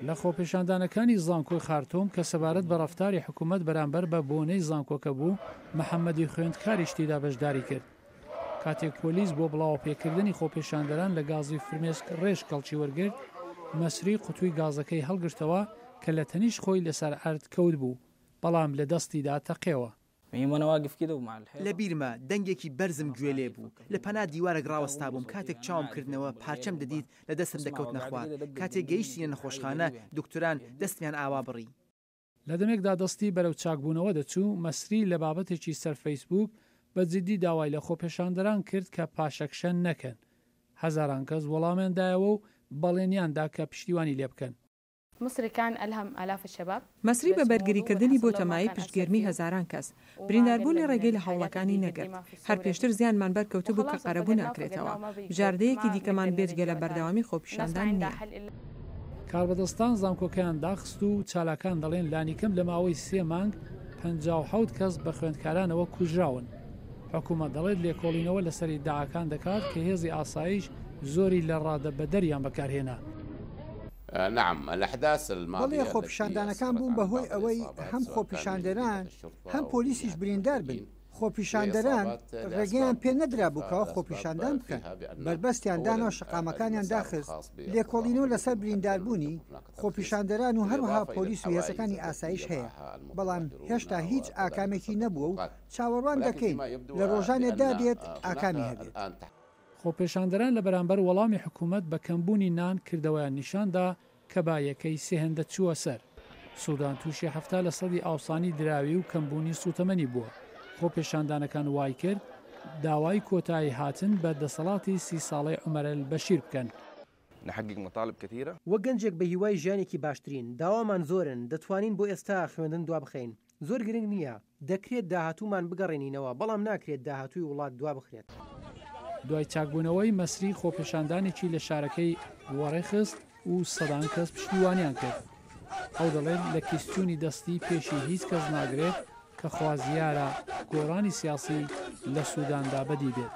لە خۆپێشاندانەکانی زانکۆی خارتۆم کە سەبارەت بە ڕەفتاری حکوومەت بەرامبەر بە بۆنەی زانکۆکە بوو محەممەدی خوێندکاریش تێدا بەشداری کرد. کاتێک پۆلیس بۆ بڵاو پێکردنی خۆپێشاندەران لە گازی فرمێسک ڕێژ کەڵکی وەرگرت، مەسری قوتووی گازەکەی هەڵگرتەوە کە لە تەنیش خۆی لەسەر ئەرد کەوت بوو، بەڵام لە دەستیدا تەقێەوە. لە بیرمە دەنگێکی بەرزم گوێ لێ بوو، لە پەنا دیوارە ڕاوەستا بووم، کاتێک چاوم کردنەوە پارچەم دەدیت لە دەستم دەکەوت نەخوار. کاتێک گەیشتینە نەخۆشخانە دکتۆران دەستمیان ئاوا بڕی. لە دەمێکدا دەستی بەرەو چاکبوونەوە دەچوو، مەسری لە بابەتێکی سەر فەیسبوک بە جددی داوای لە خۆپێشاندەران کرد کە پاشەکشە نەکەن. هەزاران کەس وەڵامیاندایەوە و بەڵێنیاندا کە پشتیوانی لێ بکەن. مەسری بە بەرگریکردنی بۆ تەمایی پشتگەرمی هەزاران کەس برینداربوونی ڕێگەی لە هەوڵەکانی نەگرت. هەر پێشتر زیانمان بەرکەوتو بوو کە قەرەبوو ناکرێتەوە. بژاردەیەکی دیکەمان بێجگە لە بەردەوامی خۆپیشاندان نییە. کاربەدەستان زانکۆکەیان داخست و چالاکان دەڵێن لانیکەم لە ماوەی 3 مانگ 57 کەس بە خوێندکارانەوە کوژراون. حکوومەت دەڵێت لێکۆڵینەوە لەسەری داعاکان دەکات کە هێزی ئاسایش زۆری لە ڕادە بەدەریان بەکارهێنا. بەڵێ خۆپیشاندانەکان بوون بەهۆی ئەوەی هەم خۆپیشاندەران هەم پۆلیسیش بریندار بن. خۆپیشاندەران ڕێگەیان پێ نەدرا بووکەوە خۆپیشاندان بکەن، بربەستیان دانەوە شقامەکانیان داخست. لێکۆڵینەوە لەسەر برینداربوونی خۆپیشاندەران و هەروەها پۆلیس و هێزەکانی ئاسایش هەیە، بەڵام هێشتا هیچ ئاکامێکی نەبووە و چاوەڕوان دەکەین لە ڕۆژانێدا بێت ئاکامی هەبێت. خۆپێشاندەران لە بەرامبەر وەڵامی حکوومەت بە کەمبوونی نان کردەوەیان نیشاندا کە بایەکەی سێهێندە چووە سەر. سوودان تووشی 70 لە سەدی ئاوسانی دراوی و کەمبوونی سوتەمەنی بووە. خۆپێشاندانەکان وای کرد داوای کۆتایی هاتن بە دەسەڵاتی 30 ساڵەی عومەر البەشیر بکەن. وە گەنجێک بە هیوای ژیانێکی باشترین داوامان زۆرن، دەتوانین بۆ ئێستا خوێندن دوا بخەین. زۆر گرنگ نییە، دەکرێت داهاتوومان بگەڕێنینەوە، بەڵام ناکرێت داهاتووی وڵات دوا بخرێت. دوای چاکبوونەوەی مەسری خۆپێشاندانێکی لە شارەکەی وەڕێخست و سەدان کەس پشتیوانیان کرد. ئەو دەڵێت لە کیسچوونی دەستی پێشی هیچ کەس ناگرێت کە خوازیارە گۆڕانی سیاسی لە سووداندا بەدی بێت.